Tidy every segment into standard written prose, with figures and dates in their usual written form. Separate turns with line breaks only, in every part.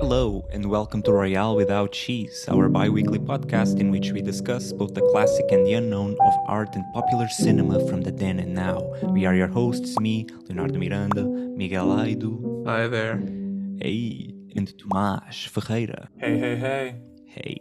Hello, and welcome to Royale Without Cheese, our bi weekly podcast in which we discuss both the classic and the unknown of art and popular cinema from the then and now. We are your hosts, me, Leonardo Miranda, Miguel Aido,
Hi there.
hey, and Tomás, Ferreira.
Hey.
Hey.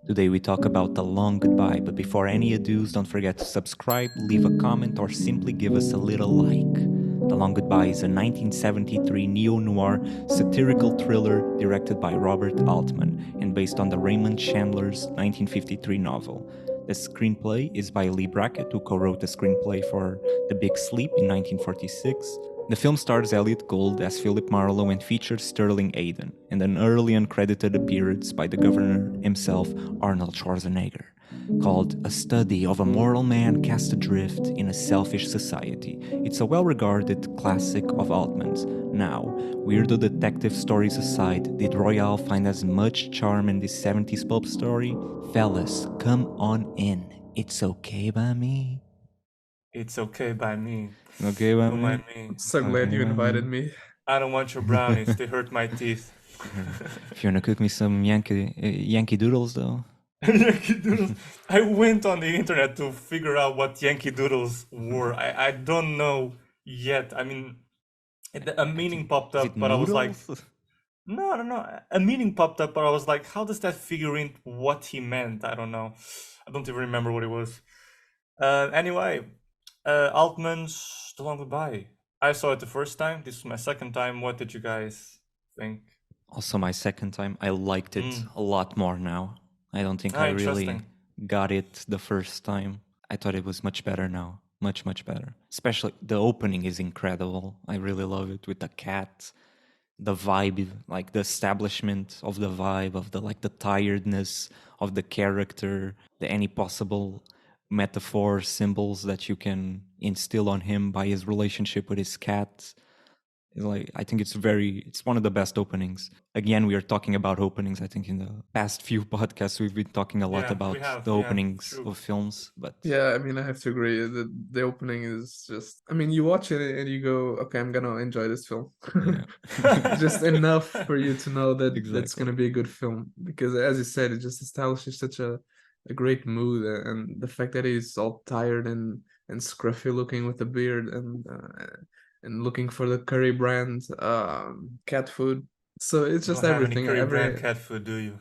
Today we talk about The Long Goodbye, but before any ados, don't forget to subscribe, leave a comment, or simply give us a little like. The Long Goodbye is a 1973 neo-noir satirical thriller directed by Robert Altman and based on the Raymond Chandler's 1953 novel. The screenplay is by Lee Brackett, who co-wrote the screenplay for The Big Sleep in 1946. The film stars Elliot Gould as Philip Marlowe and features Sterling Hayden, and an early uncredited appearance by the governor himself, Arnold Schwarzenegger, called A Study of a Moral Man Cast Adrift in a Selfish Society. It's a well-regarded classic of Altman's. Now, weirdo detective stories aside, did Royale find as much charm in this 70s pulp story? Fellas, come on in. It's okay by me.
It's okay by me.
Okay by
Don't
me?
mind me.
I'm so glad you invited me.
I don't want your brownies. They hurt my teeth.
If you wanna cook me some Yankee Doodles, though.
Yankee Doodles. I went on the internet to figure out what Yankee Doodles were. I don't know yet. I mean, a meaning popped
Is
up,
it
but I was like,
noodles?
no. A meaning popped up, but I was like, how does that figure in what he meant? I don't know. I don't even remember what it was. Anyway, Altman's The Long Goodbye. I saw it the first time. This was my second time. What did you guys think?
Also, my second time, I liked it a lot more now. I don't think I really
Interesting.
got it the first time. I thought it was much better now. Much better. Especially the opening is incredible. I really love it with the cat, the vibe, like the establishment of the vibe of the tiredness of the character, any possible metaphor symbols that you can instill on him by his relationship with his cat. Like, I think it's one of the best openings. Again, we are talking about openings. I think in the past few podcasts we've been talking a lot
Yeah,
about
we have,
the
yeah,
openings
true.
of films. But
Yeah, I mean, I have to agree. The opening is just, I mean, you watch it and you go, okay, I'm gonna enjoy this film.
yeah,
Just enough for you to know that that's
exactly.
gonna be a good film. Because as you said, it just establishes such a great mood, and the fact that he's all tired and scruffy looking with a beard and looking for the curry brand cat food. So it's
You
just
don't have any
everything.
curry brand cat food, do you?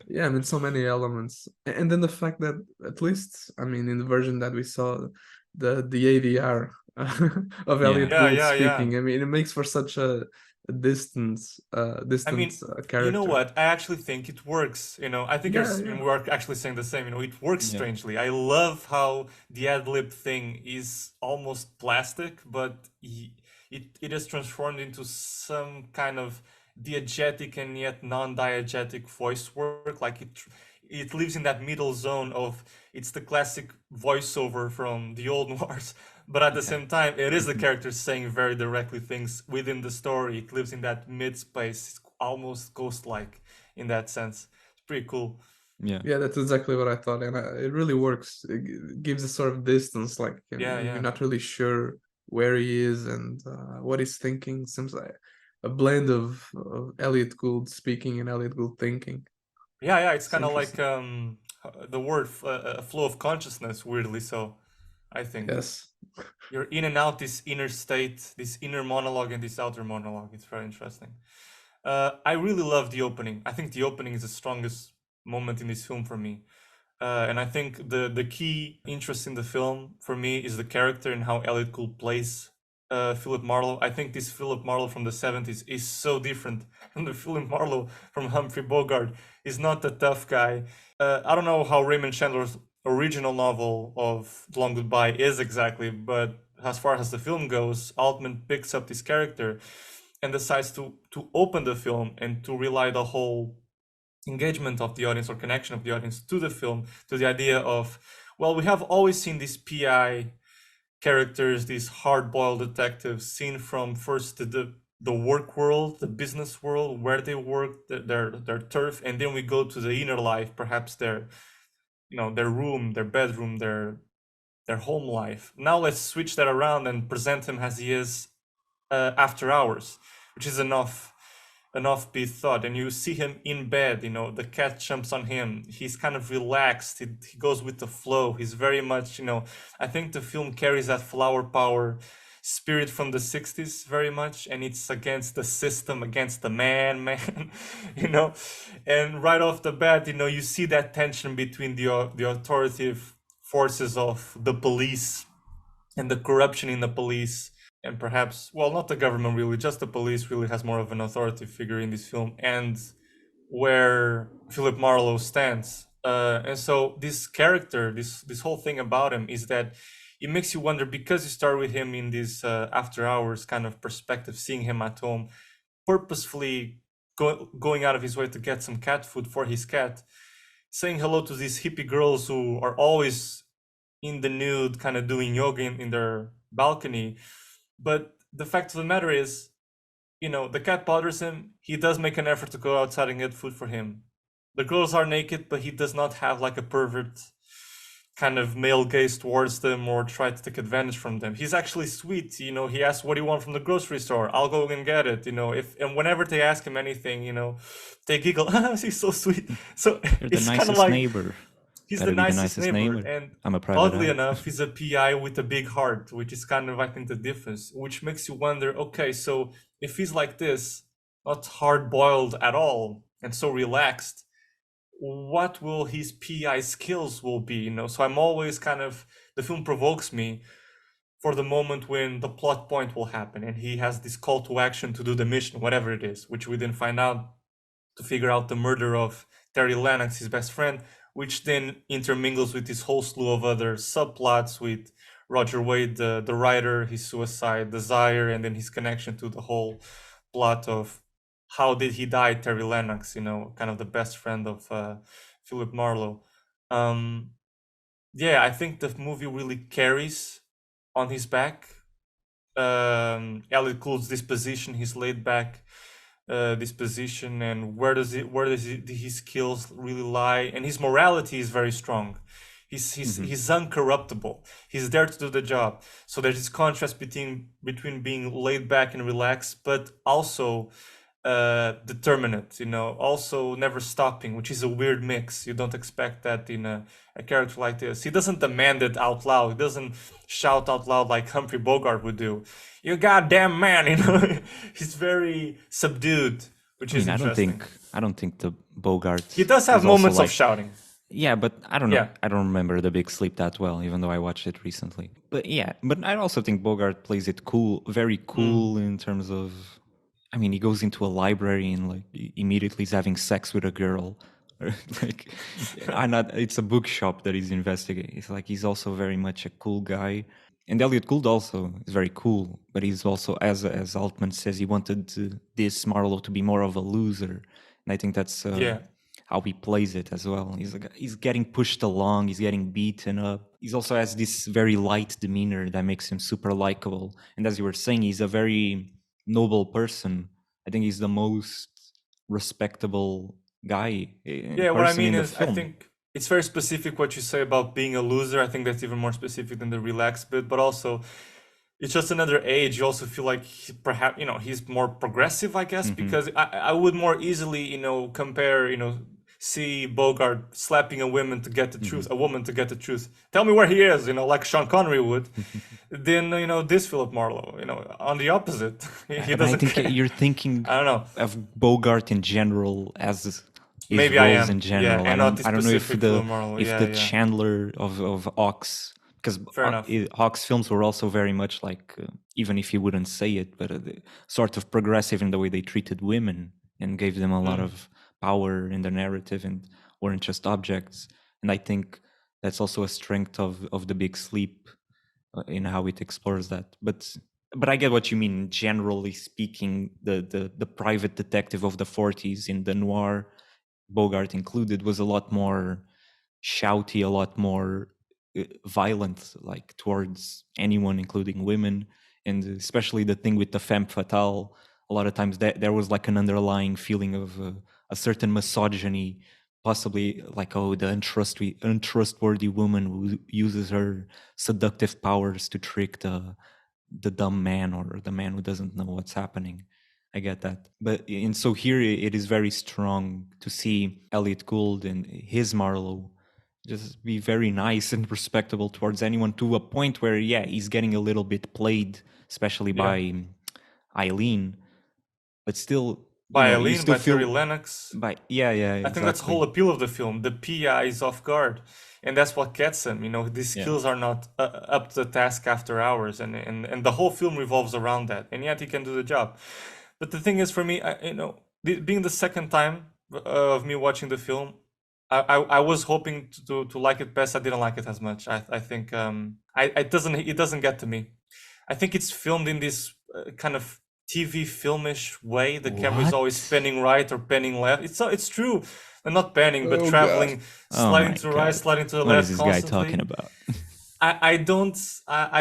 Yeah, I mean, so many elements, and then the fact that at least, I mean, in the version that we saw, the ADR of
Yeah.
Elliot Gould
Yeah.
speaking, I mean, it makes for such a distance,
I mean, you know
character.
what? I actually think it works. I think
Yeah,
we're actually saying the same. It works
Yeah.
strangely. I love how the ad lib thing is almost plastic, but it is transformed into some kind of diegetic and yet non-diegetic voice work. Like it lives in that middle zone of it's the classic voiceover from the old noirs, but at the same time, it is the character saying very directly things within the story. It lives in that mid space. It's almost ghost-like in that sense. It's pretty cool.
Yeah.
yeah, that's exactly what I thought, and it really works. It gives a sort of distance, like
Yeah.
you're not really sure where he is and what he's thinking. Seems like a blend of Elliot Gould speaking and Elliot Gould thinking.
Yeah. It's
It's
kind of like
interesting.
the word flow of consciousness, weirdly so. I think
Yes.
you're in and out this inner state, this inner monologue and this outer monologue. It's very interesting. I really love the opening. I think the opening is the strongest moment in this film for me. And I think the key interest in the film for me is the character and how Elliot Gould plays Philip Marlowe. I think this Philip Marlowe from the 70s is so different from the Philip Marlowe from Humphrey Bogart. He's not the tough guy. I don't know how Raymond Chandler's original novel of The Long Goodbye is exactly, but as far as the film goes, Altman picks up this character and decides to open the film and to rely the whole engagement of the audience or connection of the audience to the film, to the idea of, well, we have always seen these PI characters, these hard-boiled detectives, seen from first the work world, the business world, where they work, their turf, and then we go to the inner life, perhaps their room, their bedroom, their home life. Now let's switch that around and present him as he is after hours, which is enough. an offbeat thought, and you see him in bed, the cat jumps on him, he's kind of relaxed, he goes with the flow, he's very much, I think the film carries that flower power spirit from the 60s very much, and it's against the system, against the man, and right off the bat, you see that tension between the authoritative forces of the police and the corruption in the police, and perhaps, well, not the government really, just the police really has more of an authoritative figure in this film, and where Philip Marlowe stands. And so this character, this whole thing about him is that it makes you wonder, because you start with him in this after hours kind of perspective, seeing him at home, purposefully going out of his way to get some cat food for his cat, saying hello to these hippie girls who are always in the nude, kind of doing yoga in their balcony. But the fact of the matter is, the cat bothers him. He does make an effort to go outside and get food for him. The girls are naked, but he does not have like a pervert kind of male gaze towards them or try to take advantage from them. He's actually sweet. He asks, what do you want from the grocery store? I'll go and get it. And whenever they ask him anything, they giggle. He's so sweet. So
You're the
it's kind
nicest
of like
neighbor.
he's
Better
the
be the
nicest
nicest
neighbor.
neighbor.
And
I'm a private
oddly
eye.
enough, he's a PI with a big heart, which is kind of, I think, the difference, which makes you wonder, okay, so if he's like this, not hard-boiled at all, and so relaxed, what will his PI skills will be, So I'm always the film provokes me for the moment when the plot point will happen, and he has this call to action to do the mission, whatever it is, which we then find out to figure out the murder of Terry Lennox, his best friend, which then intermingles with this whole slew of other subplots with Roger Wade, the writer, his suicide desire, and then his connection to the whole plot of how did he die, Terry Lennox, kind of the best friend of Philip Marlowe. I think the movie really carries on his back Elliot Gould's disposition, his laid back disposition, and where does his skills really lie, and his morality is very strong. He's uncorruptible. He's there to do the job. So there's this contrast between being laid back and relaxed, but also determinate, also never stopping, which is a weird mix. You don't expect that in a character like this. He doesn't demand it out loud. He doesn't shout out loud like Humphrey Bogart would do. You goddamn man, He's very subdued, which is interesting.
I don't think the Bogart.
He does have moments of shouting.
Yeah, but I don't know.
Yeah.
I don't remember The Big Sleep that well, even though I watched it recently. But I also think Bogart plays it very cool in terms of. I mean, he goes into a library and immediately he's having sex with a girl. It's a bookshop that he's investigating. It's he's also very much a cool guy. And Elliot Gould also is very cool, but he's also, as Altman says, he wanted this Marlowe to be more of a loser. And I think that's how he plays it as well. He's getting pushed along, he's getting beaten up. He also has this very light demeanor that makes him super likable. And as you were saying, he's a very noble person. I think he's the most respectable guy.
What I mean is, I think it's very specific what you say about being a loser. I think that's even more specific than the relaxed bit, but also it's just another age. You also feel like perhaps, he's more progressive, I guess, because I would more easily, compare, see Bogart slapping a woman to get the truth, a woman to get the truth. Tell me where he is, like Sean Connery would. Then, this Philip Marlowe, on the opposite. He doesn't.
I think you're thinking
I don't know.
of Bogart in general as his
maybe
roles
I am
in general.
I don't know
if the Chandler of Hawks, because Hawks films were also very much even if you wouldn't say it, but sort of progressive in the way they treated women and gave them a lot of power in the narrative and weren't just objects. And I think that's also a strength of The Big Sleep in how it explores that. But I get what you mean. Generally speaking, the private detective of the 40s in the noir, Bogart included, was a lot more shouty, a lot more violent, towards anyone, including women, and especially the thing with the femme fatale. A lot of times there was an underlying feeling of a certain misogyny, possibly the untrustworthy woman who uses her seductive powers to trick the dumb man or the man who doesn't know what's happening. I get that. But and so here it is very strong to see Elliot Gould and his Marlowe just be very nice and respectable towards anyone to a point where, yeah, he's getting a little bit played, especially
Yeah.
by Eileen. But still,
By
you
Eileen,
still
by Terry
feel
Lennox.
yeah,
I think that's the whole
exactly.
appeal of the film. The PI is off guard, and that's what gets him. These
Yeah.
skills are not up to the task after hours, and the whole film revolves around that. And yet he can do the job. But the thing is, for me, being the second time of me watching the film, I was hoping to like it best. I didn't like it as much. I think it doesn't get to me. I think it's filmed in this kind of TV filmish way. The camera is always
What?
panning right or panning left. It's true. And not panning, but
Oh,
traveling,
Oh
sliding
my
to the right,
God.
sliding to the
What
left
is this guy
constantly.
talking about?
I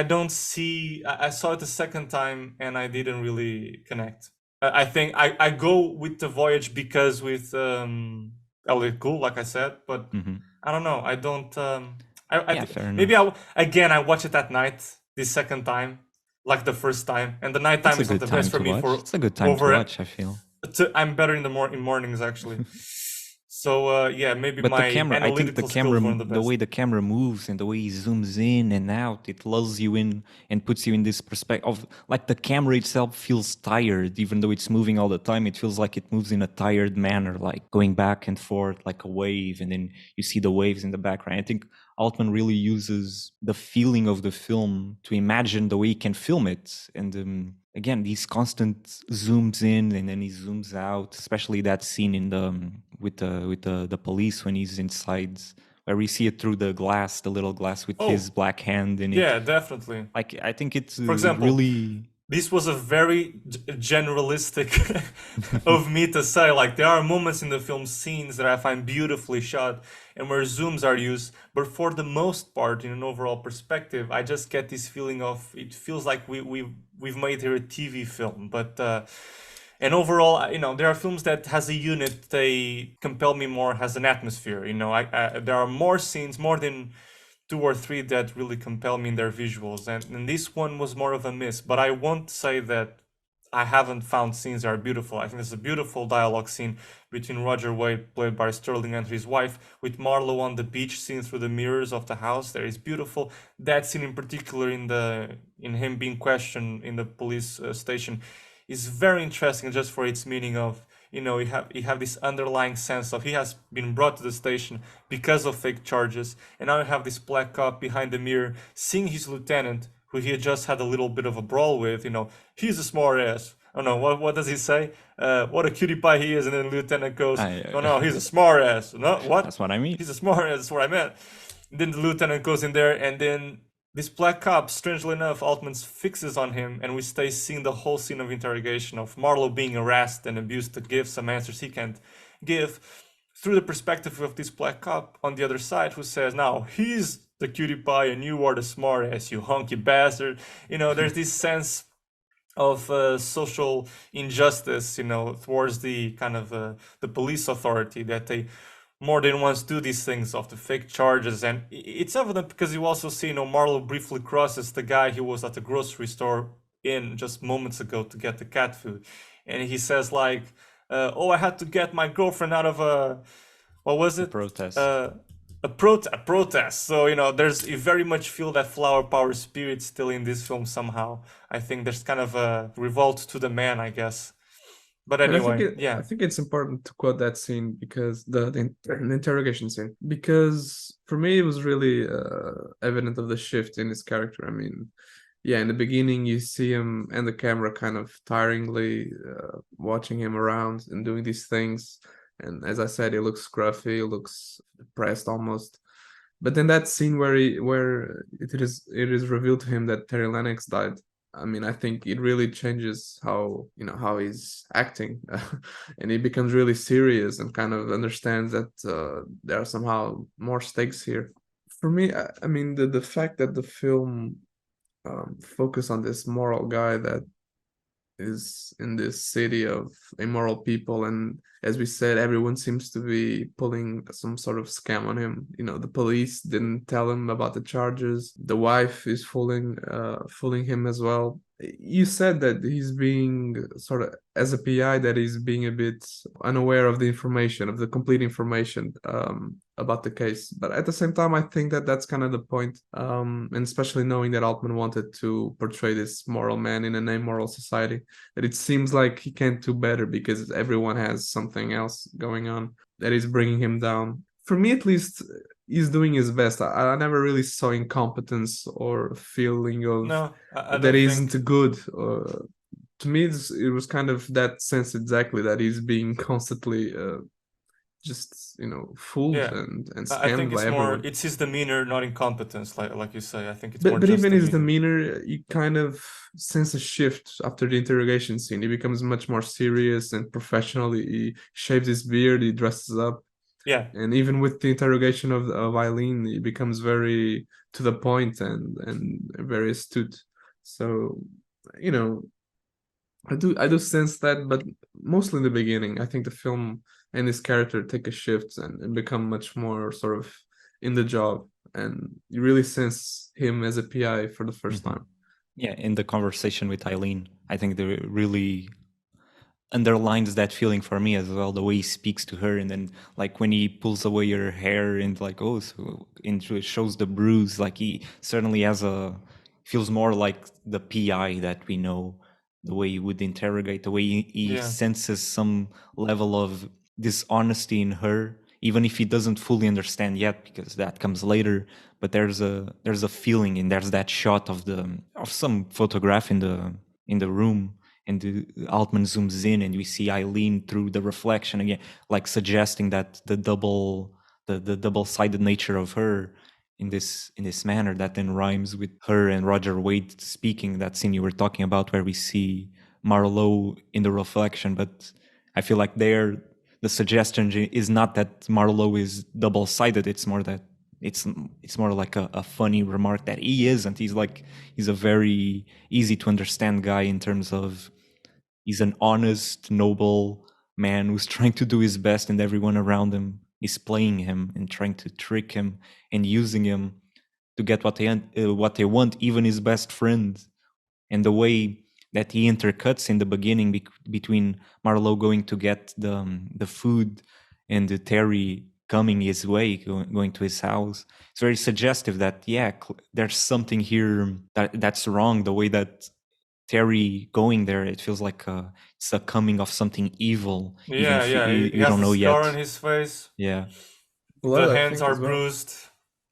don't see. I saw it the second time and I didn't really connect. I think I go with the voyage because with Elliot Gould, like I said, but
Mhm.
I don't know. I don't.
Yeah, fair
maybe
enough.
I watch it at night this second time, like the first time, and the night
It's
time
a
is not
good
the
time
best for
to
me
watch.
for
It's a good time to
over.
watch, I feel.
I'm better in the mornings actually. So yeah, maybe
But the
my
camera, I think the
analytical skills weren't the
camera, the
best.
way the camera moves and the way he zooms in and out, it lulls you in and puts you in this perspective of like the camera itself feels tired, even though it's moving all the time. It feels like it moves in a tired manner, like going back and forth like a wave, and then you see the waves in the background. I think Altman really uses the feeling of the film to imagine the way he can film it. And again, these constant zooms in and then he zooms out, especially that scene in the with the police when he's inside, where we see it through the glass, the little glass with his
Oh,
black hand in it.
yeah, definitely.
Like I think it's
For
it
example,
really
this was a very generalistic of me to say. Like, there are moments in the film, scenes that I find beautifully shot and where zooms are used, but for the most part, in an overall perspective, I just get this feeling of it feels like we've made here a TV film. But and overall, there are films that has a unit, they compel me more, has an atmosphere. There are more scenes, more than two or three, that really compel me in their visuals, and this one was more of a miss. But I won't say that I haven't found scenes that are beautiful. I think there's a beautiful dialogue scene between Roger Wade, played by Sterling, and his wife, with Marlowe on the beach, seen through the mirrors of the house. There is beautiful. That scene in particular, in him being questioned in the police station, is very interesting, just for its meaning of, you have this underlying sense of he has been brought to the station because of fake charges, and now you have this black cop behind the mirror seeing his lieutenant, who he had just had a little bit of a brawl with. He's a smart ass. Oh no, what does he say? What a cutie pie he is, and then the lieutenant goes, "Oh no, he's a smart ass." No, what?
that's what I mean.
He's a smart ass. That's what I meant. And then the lieutenant goes in there, and then this black cop, strangely enough, Altman fixes on him, and we stay seeing the whole scene of interrogation of Marlowe being harassed and abused to give some answers he can't give, through the perspective of this black cop on the other side, who says, "Now he's the cutie pie and you are the smart ass, you hunky bastard." There's this sense of social injustice, towards the kind of the police authority, that they more than once do these things of the fake charges. And it's evident because you also see, Marlowe briefly crosses the guy who was at the grocery store in just moments ago to get the cat food, and he says like, "Oh, I had to get my girlfriend out of a, what was it?
Protest.
A protest." So you very much feel that flower power spirit still in this film somehow. I think there's kind of a revolt to the man, I guess. But
And I think
anyway, yeah.
I think it's important to quote that scene, because the interrogation scene, because for me it was really evident of the shift in his character. I mean, yeah, in the beginning you see him and the camera kind of tiringly watching him around and doing these things, and as I said, he looks scruffy, he looks depressed almost. But then that scene where it is revealed to him that Terry Lennox died, I mean, I think it really changes how how he's acting, and he becomes really serious and kind of understands that there are somehow more stakes here. For me, I mean, the fact that the film focus on this moral guy that is in this city of immoral people, and as we said, everyone seems to be pulling some sort of scam on him. The police didn't tell him about the charges, the wife is fooling him as well. you said that he's being sort of, as a PI, that he's being a bit unaware of the information, of the complete information about the case. But at the same time, I think that that's kind of the point. And especially knowing that Altman wanted to portray this moral man in an amoral society, that it seems like he can't do better because everyone has something else going on that is bringing him down. For me, at least, he's doing his best. I never really saw incompetence or feeling of
No, I
that
don't
he
think.
isn't good. To me, it was kind of that sense exactly, that he's being constantly just fooled
Yeah,
and
I think
scammed by
it's more
everyone.
it's his demeanor, not incompetence, like you say. I think it's more
But
just
even his
demeanor.
demeanor, you kind of sense a shift after the interrogation scene. He becomes much more serious and professional. He shaves his beard, he dresses up.
Yeah,
And even with the interrogation of Eileen, he becomes very to the point and very astute. So, you know, I do sense that, but mostly in the beginning. I think the film and his character take a shift and become much more sort of in the job, and you really sense him as a PI for the first
Mhm.
time.
Yeah, in the conversation with Eileen, I think they really underlines that feeling for me as well, the way he speaks to her, and then like when he pulls away her hair and like, oh, so into it shows the bruise, like he certainly has a feels more like the PI that we know, the way he would interrogate, the way he
yeah,
senses some level of dishonesty in her, even if he doesn't fully understand yet, because that comes later. But there's a feeling, and there's that shot of some photograph in the room, and Altman zooms in, and we see Eileen through the reflection again, like suggesting that the double-sided nature of her in this manner that then rhymes with her and Roger Wade speaking, that scene you were talking about where we see Marlowe in the reflection. But I feel like there the suggestion is not that Marlowe is double-sided, it's more that it's more like a funny remark that he isn't. He's a very easy to understand guy in terms of he's an honest, noble man who's trying to do his best, and everyone around him is playing him and trying to trick him and using him to get what they want, even his best friends. And the way that he intercuts in the beginning between Marlowe going to get the food and Terry coming his way, going to his house, it's very suggestive that there's something here that's wrong. The way that Terry going there, it feels like it's a coming of something evil, even
yeah,
if
yeah. He
you
has
don't
the
know
scar on
yet.
his face.
Yeah,
Blood,
The
I
hands
think,
are
as well.
bruised.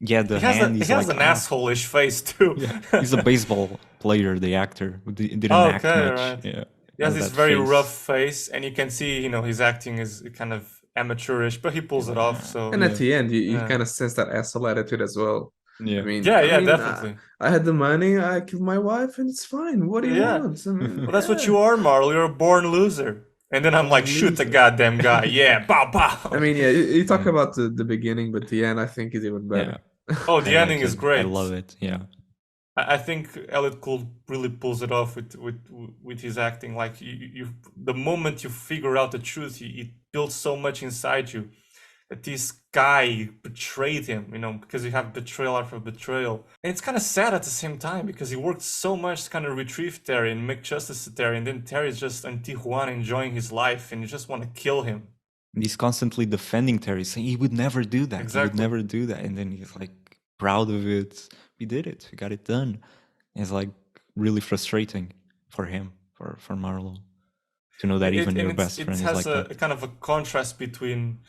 yeah. The
He has
hand
he
is
has
like
an asshole-ish face too.
yeah. He's a baseball player, the actor who didn't act
Okay,
much.
right.
Yeah,
He has
has
this
that
very rough
face.
face, and you can see, his acting is kind of amateurish, but he
He's
pulls it
like
off. So
And at
yeah,
the end, you
yeah,
kind of sense that asshole attitude as well. I
yeah,
mean,
yeah,
I
yeah,
mean, I,
definitely.
I had the money, I killed my wife, and it's fine. What do you
Yeah.
want? I mean,
Well, that's what
yeah,
you are, Marl. You're a born loser. And then I'm like,
born
shoot the
loser.
goddamn guy. Yeah, pow
I
pow.
mean, yeah, you talk
yeah,
about the beginning, but the end, I think, is even
yeah.
better.
Oh,
I
the ending
like
is
it. I
great.
love it. Yeah.
I think Elliot Gould really pulls it off with his acting. Like the moment you figure out the truth, it builds so much inside you that this guy betrayed him. Because you have betrayal after betrayal, and it's kind of sad at the same time because he worked so much to kind of retrieve Terry and make justice to Terry, and then Terry's just in Tijuana enjoying his life, and you just want to kill him.
And he's constantly defending Terry, saying he would never do that. He would
Exactly.
never do that. And then he's like proud of it. We did it. We got it done. And it's like really frustrating for him, for Marlowe, to know that
It
even
and
your best
it
friend is
has
like
a
that.
kind of a contrast between,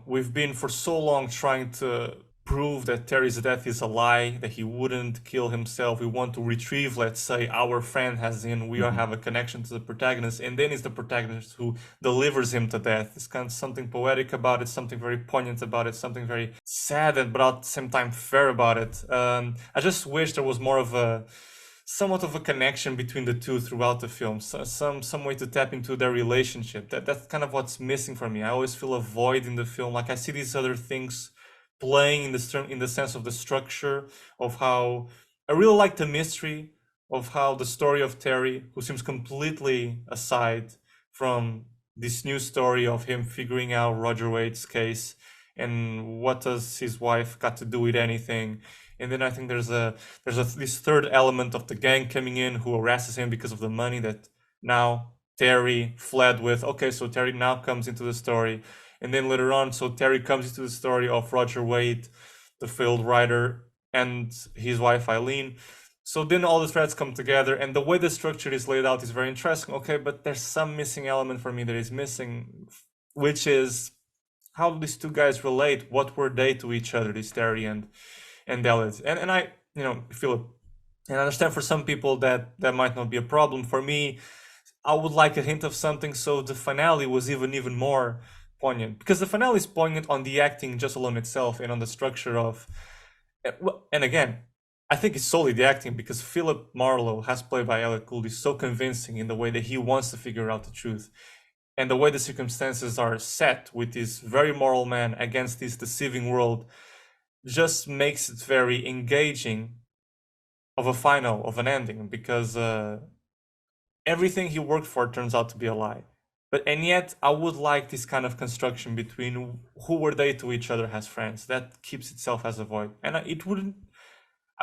we've been for so long trying to prove that Terry's death is a lie, that he wouldn't kill himself. We want to retrieve, let's say, our friend has in, we all
Mhm.
have a connection to the protagonist, and then it's the protagonist who delivers him to death. It's kind of something poetic about it, something very poignant about it, something very sad and but at the same time fair about it. I just wish there was more of a somewhat of a connection between the two throughout the film, so some way to tap into their relationship. That's kind of what's missing for me. I always feel a void in the film. Like I see these other things playing in the sense of the structure of how I really like the mystery of how the story of Terry, who seems completely aside from this new story of him figuring out Roger Wade's case, and what does his wife got to do with anything, And then I think there's this third element of the gang coming in who arrests him because of the money that now Terry fled with. Okay, so Terry now comes into the story. And then later on, so Terry comes into the story of Roger Wade, the failed writer, and his wife Eileen. So then all the threads come together, and the way the structure is laid out is very interesting. Okay, but there's some missing element for me that is missing, which is how do these two guys relate? What were they to each other, this Terry and Elliot? And I, Philip, and I understand for some people that might not be a problem. For me, I would like a hint of something, so the finale was even more poignant, because the finale is poignant on the acting just alone itself and on the structure of, and again, I think it's solely the acting, because Philip Marlowe, as played by Elliot Gould, is so convincing in the way that he wants to figure out the truth, and the way the circumstances are set with this very moral man against this deceiving world just makes it very engaging of a final, of an ending, because everything he worked for turns out to be a lie. And yet, I would like this kind of construction between who were they to each other as friends. That keeps itself as a void. And I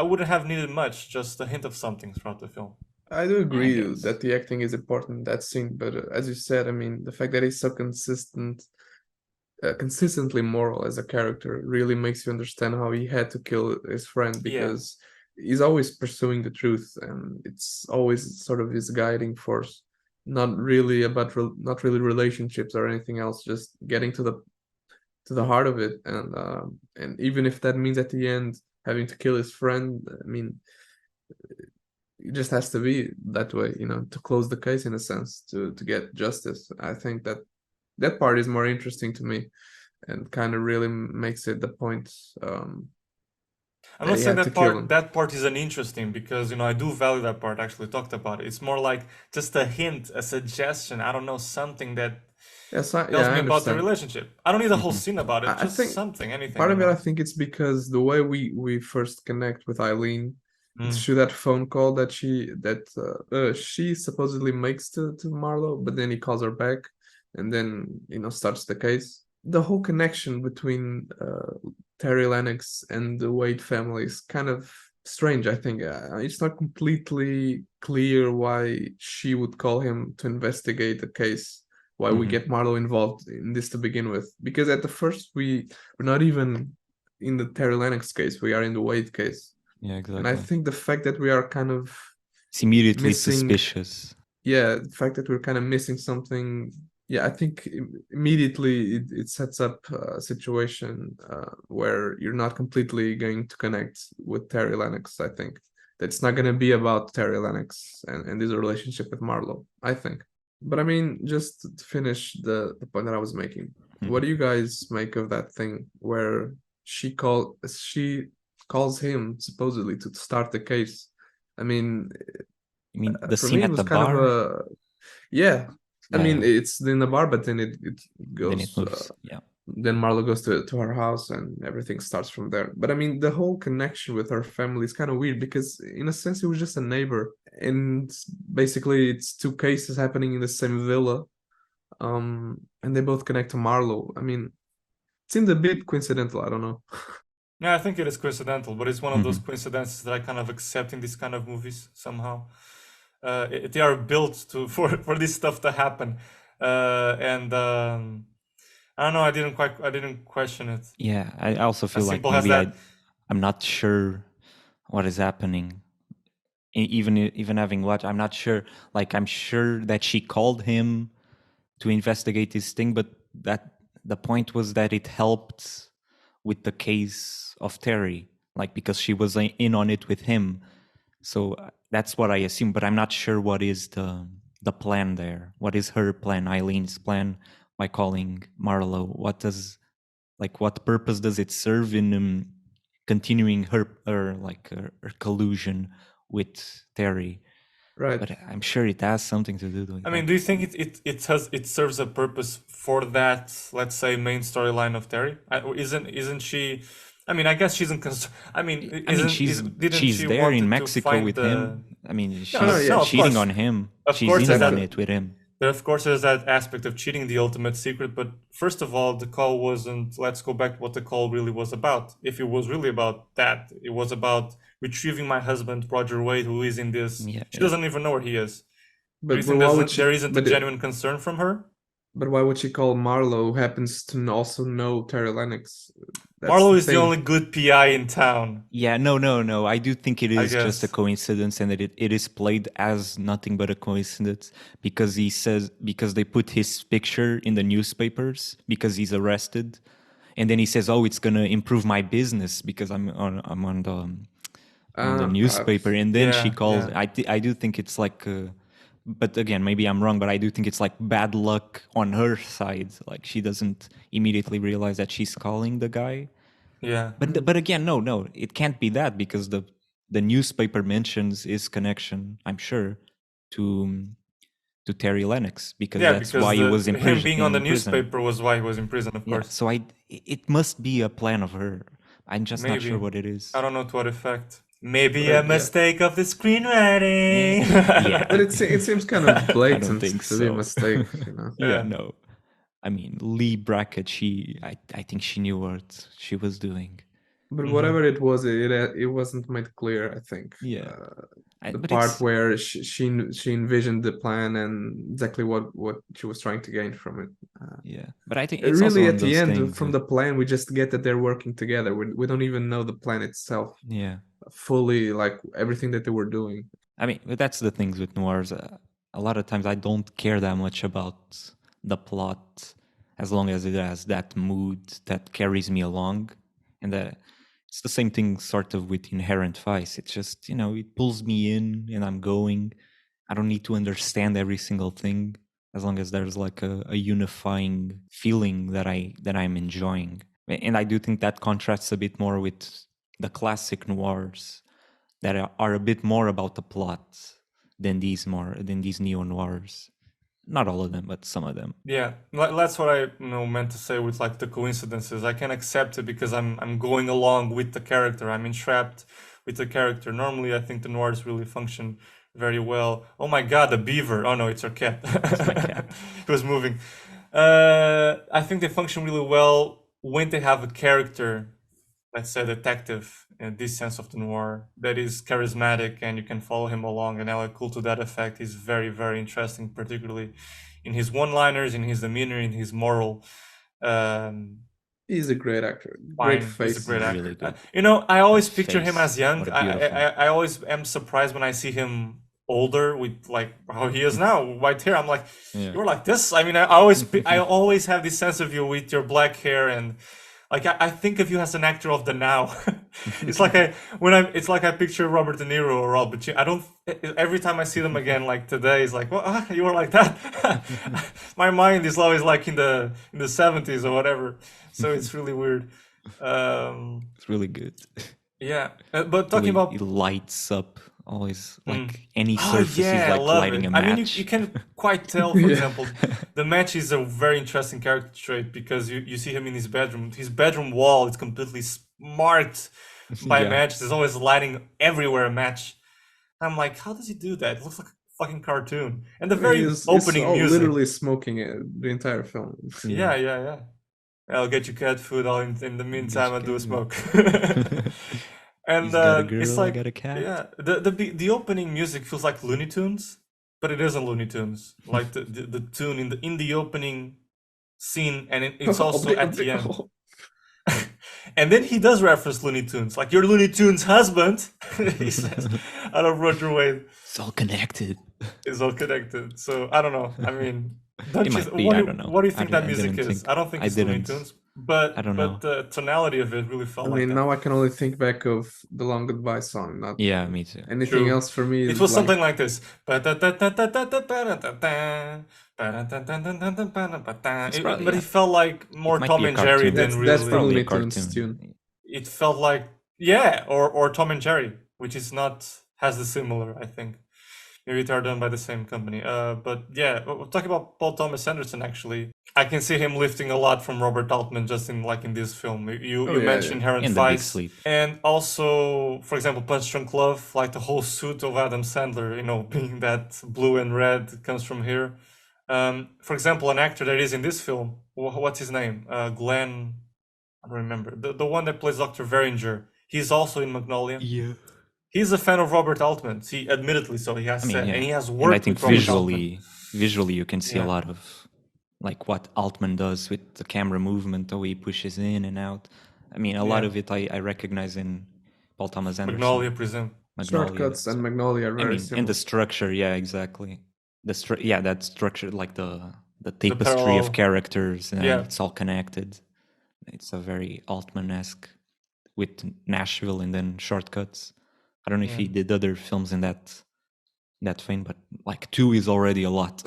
wouldn't have needed much, just a hint of something throughout the film.
I do agree
guess.
that the acting is important in that scene, but as you said, I mean, the fact that he's so consistently moral as a character really makes you understand how he had to kill his friend, because he's always pursuing the truth, and it's always sort of his guiding force. Not really about not really relationships or anything else, just getting to the heart of it, and even if that means at the end having to kill his friend, I mean, it just has to be that way, to close the case in a sense, to get justice. I think that part is more interesting to me, and kind of really makes it the point.
I'm not saying that part is uninteresting, because I do value that part. Actually talked about it. It's more like just a hint, a suggestion. I don't know, something that tells me about the relationship. I don't need a whole scene about it. Just something, anything.
Part of it, I think it's because the way we first connect with Eileen, it's through that phone call that she supposedly makes to Marlowe, but then he calls her back, and then starts the case. The whole connection between Terry Lennox and the Wade family is kind of strange, I think. It's not completely clear why she would call him to investigate the case, why we get Marlowe involved in this to begin with. Because at the first, we're not even in the Terry Lennox case, we are in the Wade case.
Yeah, exactly.
And I think the fact that we are kind of...
It's immediately suspicious.
Yeah, the fact that we're kind of missing something... Yeah, I think immediately it sets up a situation where you're not completely going to connect with Terry Lennox. I think that's not going to be about Terry Lennox and his relationship with Marlowe, I think. But I mean, just to finish the point that I was making, what do you guys make of that thing where she calls him supposedly to start the case? I mean,
you mean the scene at the bar?
Yeah. I mean, it's in the bar, but then it goes.
Then it moves.
Then Marlowe goes to her house, and everything starts from there. But I mean, the whole connection with her family is kind of weird, because in a sense, it was just a neighbor, and basically, it's two cases happening in the same villa, and they both connect to Marlowe. I mean, it seemed a bit coincidental. I don't know.
Yeah, I think it is coincidental, but it's one of those coincidences that I kind of accept in these kind of movies somehow. They are built for this stuff to happen, and I don't know. I didn't question it.
Yeah, I also feel like maybe I'm not sure what is happening. Even having watched, I'm not sure. Like, I'm sure that she called him to investigate this thing, but that the point was that it helped with the case of Terry, like, because she was in on it with him. So that's what I assume, but I'm not sure what is the plan there. What is her plan, Eileen's plan, by calling Marlowe? What purpose does it serve in continuing her collusion with Terry?
Right.
But I'm sure it has something to do with it.
I mean, do you think it serves a purpose for that, let's say, main storyline of Terry? Isn't she? I mean, I guess she's in.
She's there in Mexico with him. I mean, she's cheating on him.
Of
she's
course,
in on it with him.
Of course, there's that aspect of cheating the ultimate secret, but first of all, the call wasn't, let's go back to what the call really was about. If it was really about that, it was about retrieving my husband, Roger Wade, who is in this. She doesn't even know where he is. Do you think there isn't a genuine concern from her?
But why would she call Marlowe, who happens to also know Terry Lennox?
Marlowe is the only good PI in town.
Yeah, no. I do think it is just a coincidence, and that it is played as nothing but a coincidence because they put his picture in the newspapers because he's arrested, and then he says, "Oh, it's gonna improve my business because I'm on the newspaper," and then she calls. I do think it's like. But again, maybe I'm wrong, but I do think it's like bad luck on her side. Like she doesn't immediately realize that she's calling the guy.
Yeah.
But again, no, it can't be that because the newspaper mentions his connection, I'm sure, to Terry Lennox because that's why he was in prison.
Him being on the newspaper was why he was in prison, of course.
So it must be a plan of her. I'm just not sure what it is.
I don't know to what effect. Maybe a mistake of the screenwriting.
But it seems kind of blatant to be a mistake. You know?
No. I mean, Lee Brackett. I think she knew what she was doing.
But whatever it was, it wasn't made clear. I think.
Yeah.
The part where she envisioned the plan and exactly what she was trying to gain from it.
But I think it's
really at the end from the plan we just get that they're working together. We don't even know the plan itself.
Yeah.
Fully, like everything that they were doing.
I mean, but that's the things with noirs. A lot of times I don't care that much about the plot as long as it has that mood that carries me along, and it's the same thing sort of with Inherent Vice. It's just, it pulls me in and I'm going. I don't need to understand every single thing as long as there's like a unifying feeling that I'm enjoying. And I do think that contrasts a bit more with the classic noirs that are a bit more about the plot than these neo-noirs. Not all of them, but some of them.
Yeah, that's what I meant to say with like the coincidences. I can accept it because I'm going along with the character. I'm entrapped with the character. Normally, I think the noirs really function very well. Oh my God, the beaver! Oh no, it's our cat.
It's my cat.
It was moving. I think they function really well when they have a character, let's say detective, in this sense of the noir, that is charismatic and you can follow him along. And Elliout Gould, to that effect, is very, very interesting, particularly in his one-liners, in his demeanor, in his moral.
He's a great actor. Great face.
He's a great actor.
Really good.
I always picture him as young.
I
I always am surprised when I see him older with like how he is now, white hair. I'm like, you're like this. I mean, I always have this sense of you with your black hair and. Like I think of you as an actor of the now. It's like I picture Robert De Niro or Al Pacino. I don't. Every time I see them again, like today, it's like, well, you were like that. My mind is always like in the 70s or whatever. So it's really weird.
It's really good.
Yeah, but talking about
it lights up always like any surface is like lighting a match.
I mean, you can quite tell, for example, the match is a very interesting character trait because you see him in his bedroom. His bedroom wall is completely marked by match. There's always lighting everywhere a match. I'm like, how does he do that? It looks like a fucking cartoon. And the very opening music.
Literally smoking the entire film.
Yeah. I'll get you cat food. In the meantime, I'll do a smoke. And it's like,
I got a cat.
Yeah, the opening music feels like Looney Tunes, but it isn't Looney Tunes. Like the tune in the opening scene, and it's also at the end. And then he does reference Looney Tunes, like your Looney Tunes husband. He says, out of Roger Wade.
It's all connected.
It's all connected. So I don't know. I mean,
I don't know.
What do you think that music is? I don't think it's Looney Tunes. But
I don't know.
But the tonality of it really felt like that.
Now I can only think back of the Long Goodbye song. Not
me too.
Anything else for me?
It was something like this. But it felt like more Tom and Jerry than really.
That's probably a cartoon tune.
It felt like or Tom and Jerry, which is not has the similar, I think. Maybe they are done by the same company. But yeah, we're talking about Paul Thomas Anderson. Actually, I can see him lifting a lot from Robert Altman just in this film. You mentioned Inherent Vice, and also, for example, Punch Drunk Love, like the whole suit of Adam Sandler. Being that blue and red comes from here. For example, an actor that is in this film, what's his name? Glenn, I don't remember. The one that plays Dr. Veringer. He's also in Magnolia.
Yeah.
He's a fan of Robert Altman. He admittedly so he has
I mean,
said,
yeah.
and he has
And
worked
I think
with Robert Altman.
visually, you can see a
Yeah.
lot of like what Altman does with the camera movement, the way he pushes in and out. I mean, a lot
Yeah.
of it I recognize in Paul Thomas Anderson.
Magnolia, presume.
Shortcuts and Magnolia are
I
very
mean,
similar.
in the structure, yeah, exactly. That structure, like the tapestry
parallel.
of characters, and
Yeah.
it's all connected. It's a very Altman-esque with Nashville and then Shortcuts. I don't know if he did other films in that vein, but like 2 is already a lot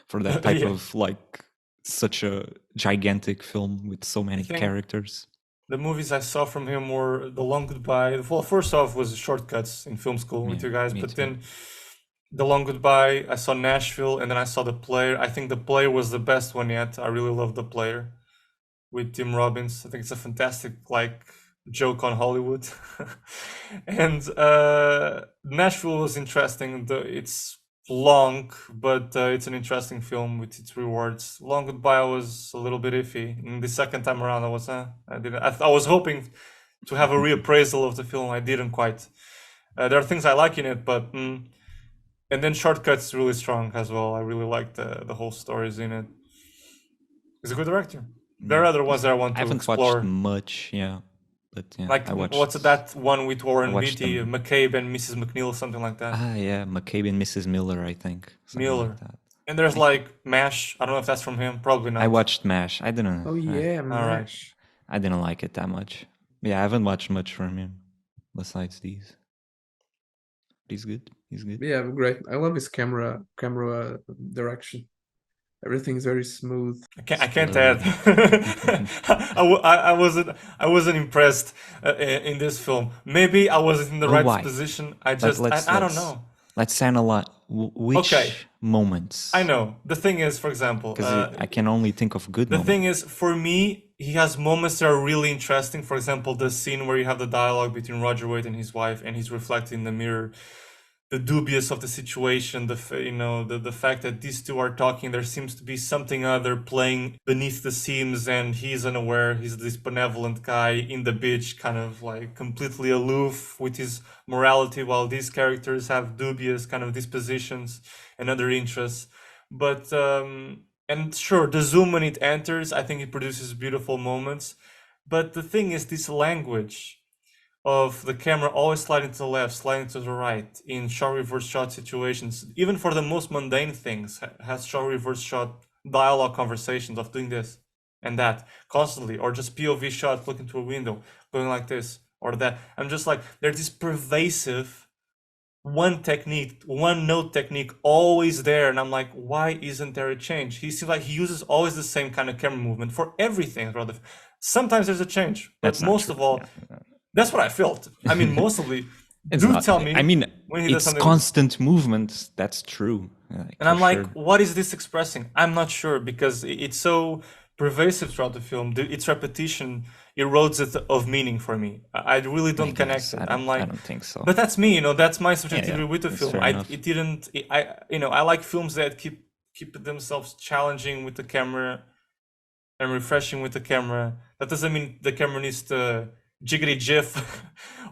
for that type
Yeah.
of like such a gigantic film with so many
think-
characters.
The movies I saw from him were The Long Goodbye. Well, first off was Shortcuts in film school with
Yeah,
you guys,
me
but
too.
then The Long Goodbye, I saw Nashville, and then I saw The Player. I think The Player was the best one yet. I really love The Player with Tim Robbins. I think it's a fantastic like joke on Hollywood. And Nashville was interesting. It's long, but it's an interesting film with its rewards. Long Goodbye was a little bit iffy. And the second time around, I was hoping to have a reappraisal of the film. I didn't quite. There are things I like in it, but and then Shortcuts really strong as well. I really like the whole stories in it. He's a good director. There are other ones that I want
I
to
haven't
explore.
watched much, yeah. But yeah,
Like
I watched,
what's that one with Warren
watched
Beatty,
them.
McCabe and Mrs. McNeil, something like that.
Yeah, McCabe and Mrs. Miller, I think. Something
Miller.
like that.
And there's like MASH. I don't know if that's from him. Probably not.
I watched MASH. I didn't.
Oh yeah,
right.
MASH.
I didn't like it that much. Yeah, I haven't watched much from him besides these. He's good. He's good.
Yeah, great. I love his camera direction. Everything's very smooth.
I can't add. I wasn't impressed in this film. Maybe I wasn't in the right
why?
position. I don't know.
Let's analyze which moments.
I know. The thing is, for example,
because I can only think of good moments.
The thing is, for me, he has moments that are really interesting. For example, the scene where you have the dialogue between Roger Wade and his wife, and he's reflecting in the mirror. The dubious of the situation, the fact that these two are talking, there seems to be something other playing beneath the seams, and he's unaware. He's this benevolent guy in the beach, kind of like completely aloof with his morality, while these characters have dubious kind of dispositions and other interests. But and sure, the zoom when it enters, I think it produces beautiful moments. But the thing is, this language of the camera always sliding to the left, sliding to the right in shot reverse shot situations, even for the most mundane things, has shot reverse shot dialogue conversations of doing this and that constantly, or just POV shot looking through a window, going like this or that. I'm just like, there's this pervasive one note technique always there, and I'm like, why isn't there a change? He seems like he uses always the same kind of camera movement for everything. Rather, sometimes there's a change, but most of all. Yeah. That's what I felt. I mean, mostly. Tell me.
I mean,
when he
it's constant movement. That's true.
Like, and I'm like, what is this expressing? I'm not sure, because it's so pervasive throughout the film. Its repetition erodes it of meaning for me. I really don't connect it. I'm like,
I don't think so.
But that's me. That's my subjectivity with the film. I like films that keep themselves challenging with the camera and refreshing with the camera. That doesn't mean the camera needs to jiggity jiff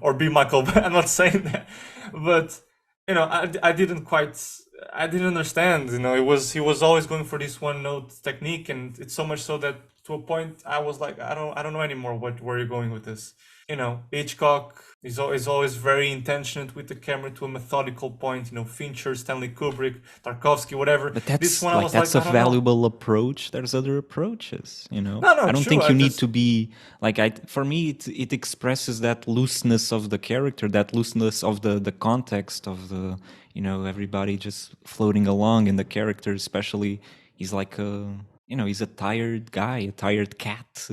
or be Michael. I'm not saying that, but I didn't understand. He was always going for this one note technique, and it's so much so that to a point I was like, I don't know anymore where you're going with this. Hitchcock is always very intentioned with the camera to a methodical point. Fincher, Stanley Kubrick, Tarkovsky, whatever.
But that's a valuable approach. There's other approaches, No, I don't think you need to be like. For me, it expresses that looseness of the character, that looseness of the context of the everybody just floating along, and the character especially. He's like he's a tired guy, a tired cat,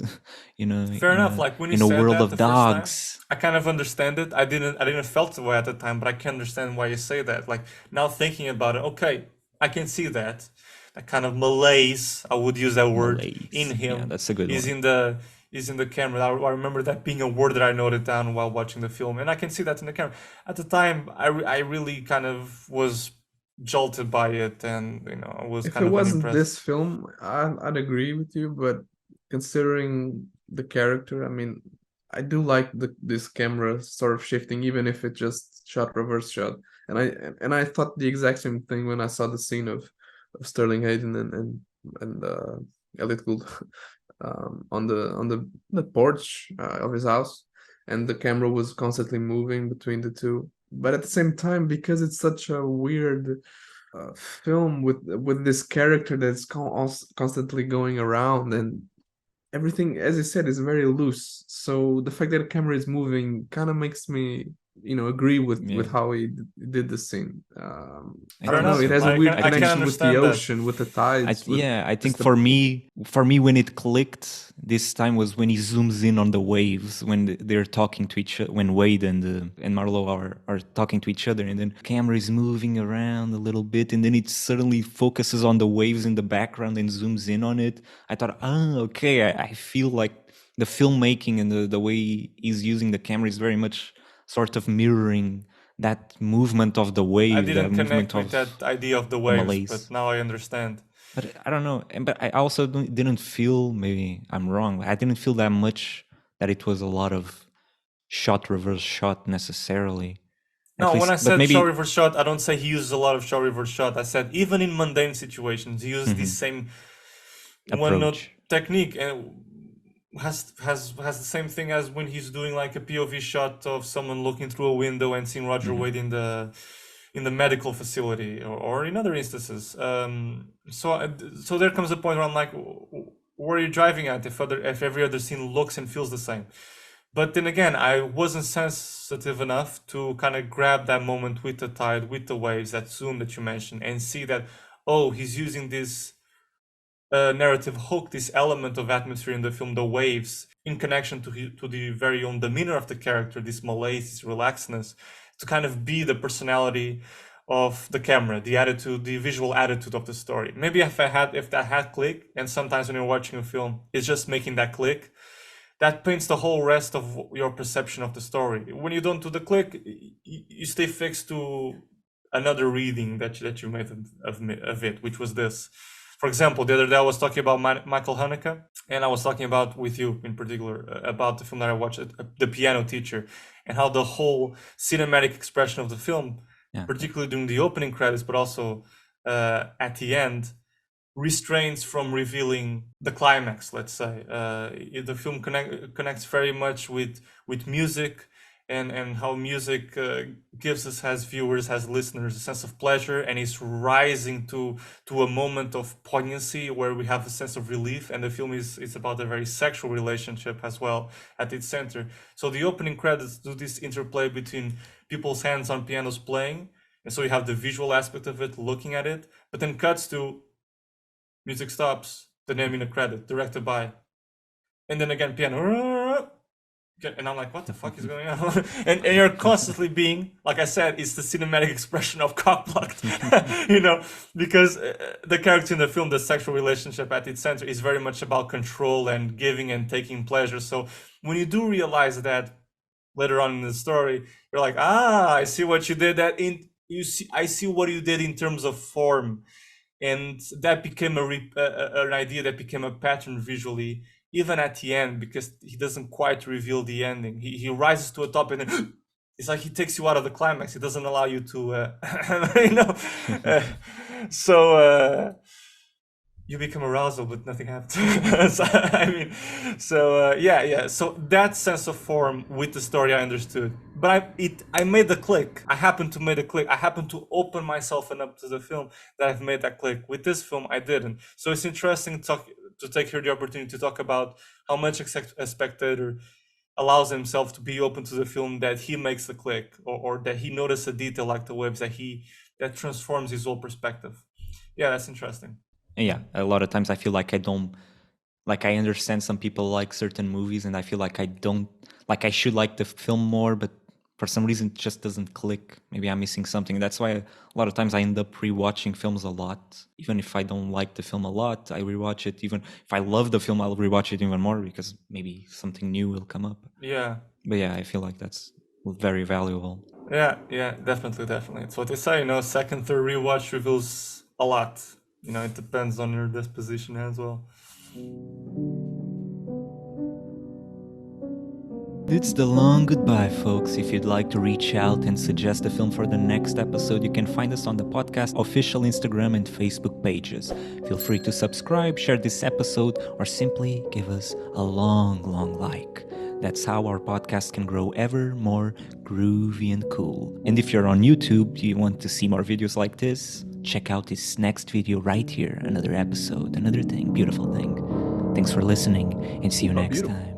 Fair enough. Like when you
in a
said
world
that
of
the
dogs.
First time, I kind of understand it. I didn't felt the way at the time, but I can understand why you say that. Like now thinking about it, okay, I can see that kind of malaise. I would use that word in him.
Yeah, that's a good one.
Is in the camera. I remember that being a word that I noted down while watching the film, and I can see that in the camera. At the time, I really kind of was jolted by it, and was
If
kind
it
of
wasn't
unimpressed.
this film, I'd agree with you, but considering the character, I mean, I do like this camera sort of shifting, even if it just shot reverse shot. And I thought the exact same thing when I saw the scene of Sterling Hayden and Elliot Gould on the porch of his house, and the camera was constantly moving between the two. But at the same time, because it's such a weird film with this character that's constantly going around, and everything, as I said, is very loose. So the fact that the camera is moving kind of makes me, agree with how he did the scene. I don't know. It has a weird
I can
connection with the
understand that.
ocean, with the tides.
I think
just the-
for me, when it clicked this time was when he zooms in on the waves when they're talking to each other, when Wade and Marlowe are talking to each other, and then camera is moving around a little bit, and then it suddenly focuses on the waves in the background and zooms in on it. I thought, okay, I feel like the filmmaking and the way he's using the camera is very much sort of mirroring that movement of the wave.
I didn't
the
connect
movement
with
of
that idea of the waves,
Malays.
but now I understand.
But I don't know. But I also didn't feel, maybe I'm wrong, I didn't feel that much that it was a lot of shot reverse shot necessarily.
No, when I said
maybe,
shot reverse shot, I don't say he uses a lot of shot reverse shot. I said even in mundane situations, he uses the same one-note technique, and has the same thing as when he's doing like a POV shot of someone looking through a window and seeing Roger Wade in the medical facility, or in other instances. So there comes a point where I'm like, where are you driving at if every other scene looks and feels the same? But then again, I wasn't sensitive enough to kind of grab that moment with the tide, with the waves, that zoom that you mentioned, and see that, oh, he's using this narrative hook, this element of atmosphere in the film, the waves, in connection to the very own demeanor of the character, this malaise, this relaxedness, to kind of be the personality of the camera, the attitude, the visual attitude of the story. Maybe if that had click, and sometimes when you're watching a film, it's just making that click, that paints the whole rest of your perception of the story. When you don't do the click, you stay fixed to another reading that you made of it, which was this. For example, the other day I was talking about Michael Haneke, and I was talking about, with you in particular, about the film that I watched, The Piano Teacher, and how the whole cinematic expression of the film, particularly during the opening credits, but also at the end, restrains from revealing the climax, let's say. The film connects very much with music, and how music gives us, as viewers, as listeners, a sense of pleasure, and is rising to a moment of poignancy where we have a sense of relief. And the film is about a very sexual relationship as well at its center. So the opening credits do this interplay between people's hands on pianos playing, and so you have the visual aspect of it, looking at it, but then cuts to music stops, the name in a credit, directed by, and then again piano, and I'm like, what the fuck is going on? and you're constantly being, like I said, it's the cinematic expression of cockblocked, because the character in the film, the sexual relationship at its center, is very much about control and giving and taking pleasure. So when you do realize that later on in the story, you're like, I see what you did. I see what you did in terms of form. And that became an idea that became a pattern visually, even at the end, because he doesn't quite reveal the ending. He rises to a top, and then it's like he takes you out of the climax. He doesn't allow you to, so you become arousal, but nothing happens. So that sense of form with the story I understood, but I made the click. I happened to make a click. I happened to open myself up to the film that I've made that click. With this film, I didn't. So it's interesting to take here the opportunity to talk about how much a spectator allows himself to be open to the film, that he makes the click, or that he notices a detail like the waves that transforms his whole perspective. Yeah, that's interesting.
Yeah, a lot of times I feel like I understand some people like certain movies, and I feel like I should like the film more, but for some reason it just doesn't click. Maybe I'm missing something. That's why a lot of times I end up rewatching films a lot. Even if I don't like the film a lot, I rewatch it. Even if I love the film, I'll rewatch it even more, because maybe something new will come up.
Yeah.
But yeah, I feel like that's very valuable.
Yeah, definitely. It's what they say, second, third rewatch reveals a lot. It depends on your disposition as well.
It's The Long Goodbye, folks. If you'd like to reach out and suggest a film for the next episode, you can find us on the podcast official Instagram and Facebook pages. Feel free to subscribe, share this episode, or simply give us a long like. That's how our podcast can grow ever more groovy and cool. And if you're on YouTube, you want to see more videos like this, check out this next video right here. Another episode, another thing, beautiful thing. Thanks for listening, and see you next
beautiful.
time.